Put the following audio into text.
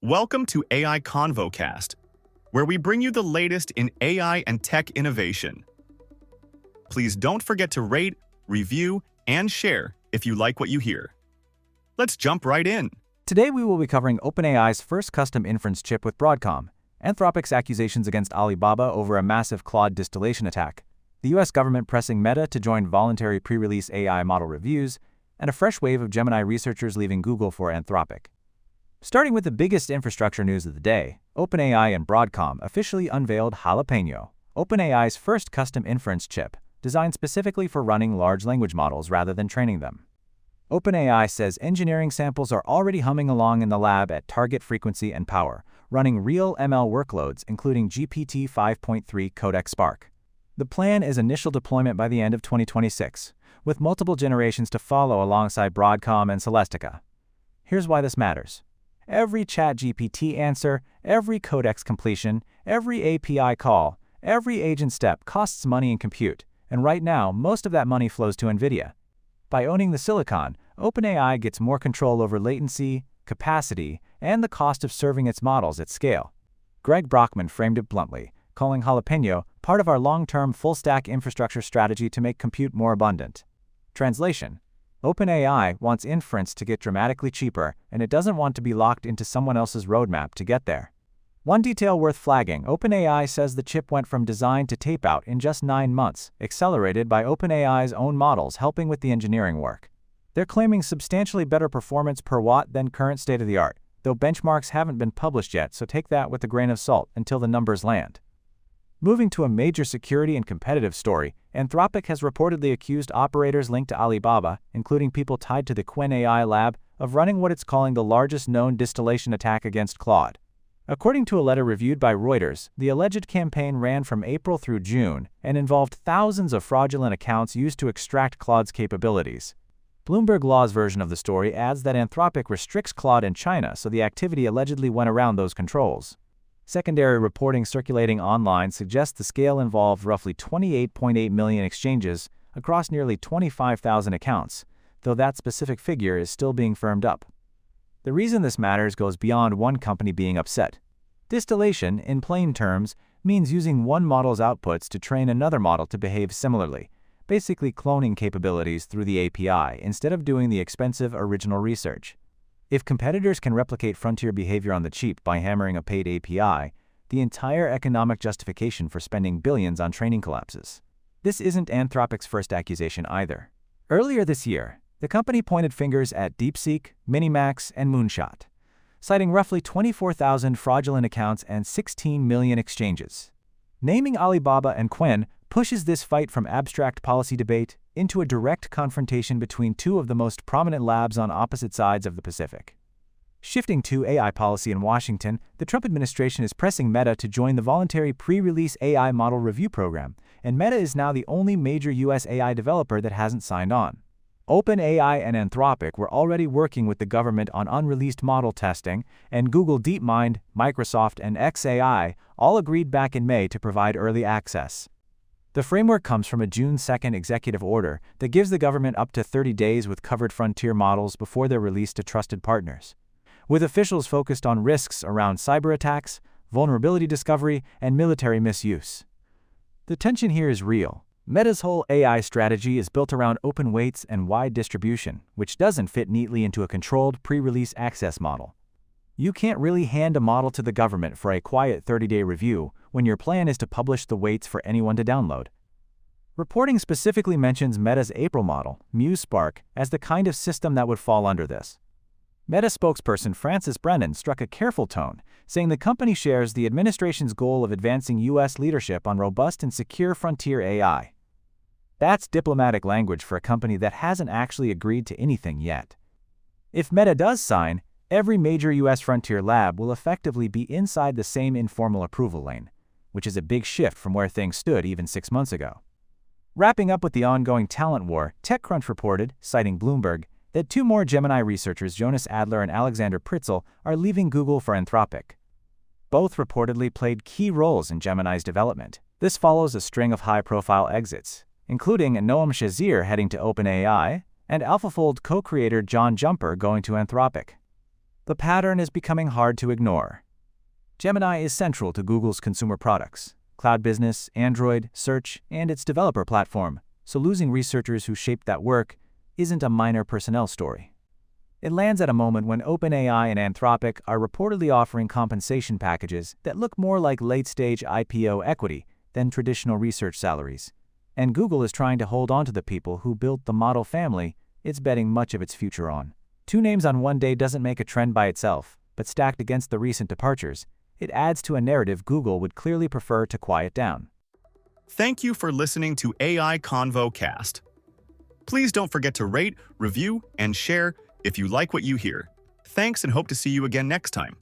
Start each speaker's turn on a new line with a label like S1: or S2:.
S1: Welcome to AI ConvoCast, where we bring you the latest in AI and tech innovation. Please don't forget to rate, review, and share if you like what you hear. Let's jump right in.
S2: Today we will be covering OpenAI's first custom inference chip with Broadcom, Anthropic's accusations against Alibaba over a massive Claude distillation attack, the US government pressing Meta to join voluntary pre-release AI model reviews, and a fresh wave of Gemini researchers leaving Google for Anthropic. Starting with the biggest infrastructure news of the day, OpenAI and Broadcom officially unveiled Jalapeño, OpenAI's first custom inference chip, designed specifically for running large language models rather than training them. OpenAI says engineering samples are already humming along in the lab at target frequency and power, running real ML workloads including GPT 5.3 Codex Spark. The plan is initial deployment by the end of 2026, with multiple generations to follow alongside Broadcom and Celestica. Here's why this matters. Every ChatGPT answer, every codex completion, every API call, every agent step costs money in compute, and right now, most of that money flows to Nvidia. By owning the silicon, OpenAI gets more control over latency, capacity, and the cost of serving its models at scale. Greg Brockman framed it bluntly, calling Jalapeño part of our long-term full-stack infrastructure strategy to make compute more abundant. Translation: OpenAI wants inference to get dramatically cheaper, and it doesn't want to be locked into someone else's roadmap to get there. One detail worth flagging: OpenAI says the chip went from design to tape-out in just 9 months, accelerated by OpenAI's own models helping with the engineering work. They're claiming substantially better performance per watt than current state-of-the-art, though benchmarks haven't been published yet, so take that with a grain of salt until the numbers land. Moving to a major security and competitive story, Anthropic has reportedly accused operators linked to Alibaba, including people tied to the Qwen AI lab, of running what it's calling the largest known distillation attack against Claude. According to a letter reviewed by Reuters, the alleged campaign ran from April through June and involved thousands of fraudulent accounts used to extract Claude's capabilities. Bloomberg Law's version of the story adds that Anthropic restricts Claude in China, so the activity allegedly went around those controls. Secondary reporting circulating online suggests the scale involved roughly 28.8 million exchanges across nearly 25,000 accounts, though that specific figure is still being firmed up. The reason this matters goes beyond one company being upset. Distillation, in plain terms, means using one model's outputs to train another model to behave similarly, basically cloning capabilities through the API instead of doing the expensive original research. If competitors can replicate frontier behavior on the cheap by hammering a paid API, the entire economic justification for spending billions on training collapses. This isn't Anthropic's first accusation either. Earlier this year, the company pointed fingers at DeepSeek, Minimax, and Moonshot, citing roughly 24,000 fraudulent accounts and 16 million exchanges. Naming Alibaba and Qwen pushes this fight from abstract policy debate into a direct confrontation between two of the most prominent labs on opposite sides of the Pacific. Shifting to AI policy in Washington, the Trump administration is pressing Meta to join the voluntary pre-release AI model review program, and Meta is now the only major US AI developer that hasn't signed on. OpenAI and Anthropic were already working with the government on unreleased model testing, and Google DeepMind, Microsoft, and xAI all agreed back in May to provide early access. The framework comes from a June 2 executive order that gives the government up to 30 days with covered frontier models before they're released to trusted partners, with officials focused on risks around cyber attacks, vulnerability discovery, and military misuse. The tension here is real. Meta's whole AI strategy is built around open weights and wide distribution, which doesn't fit neatly into a controlled pre-release access model. You can't really hand a model to the government for a quiet 30-day review when your plan is to publish the weights for anyone to download. Reporting specifically mentions Meta's April model, Muse Spark, as the kind of system that would fall under this. Meta spokesperson Francis Brennan struck a careful tone, saying the company shares the administration's goal of advancing U.S. leadership on robust and secure frontier AI. That's diplomatic language for a company that hasn't actually agreed to anything yet. If Meta does sign, every major U.S. frontier lab will effectively be inside the same informal approval lane, which is a big shift from where things stood even 6 months ago. Wrapping up with the ongoing talent war, TechCrunch reported, citing Bloomberg, that 2 more Gemini researchers, Jonas Adler and Alexander Pritzel, are leaving Google for Anthropic. Both reportedly played key roles in Gemini's development. This follows a string of high-profile exits, including Noam Shazir heading to OpenAI and AlphaFold co-creator John Jumper going to Anthropic. The pattern is becoming hard to ignore. Gemini is central to Google's consumer products, cloud business, Android, search, and its developer platform, so losing researchers who shaped that work isn't a minor personnel story. It lands at a moment when OpenAI and Anthropic are reportedly offering compensation packages that look more like late-stage IPO equity than traditional research salaries. And Google is trying to hold on to the people who built the model family it's betting much of its future on. Two names on one day doesn't make a trend by itself, but stacked against the recent departures, it adds to a narrative Google would clearly prefer to quiet down.
S1: Thank you for listening to AI Convo Cast. Please don't forget to rate, review, and share if you like what you hear. Thanks and hope to see you again next time.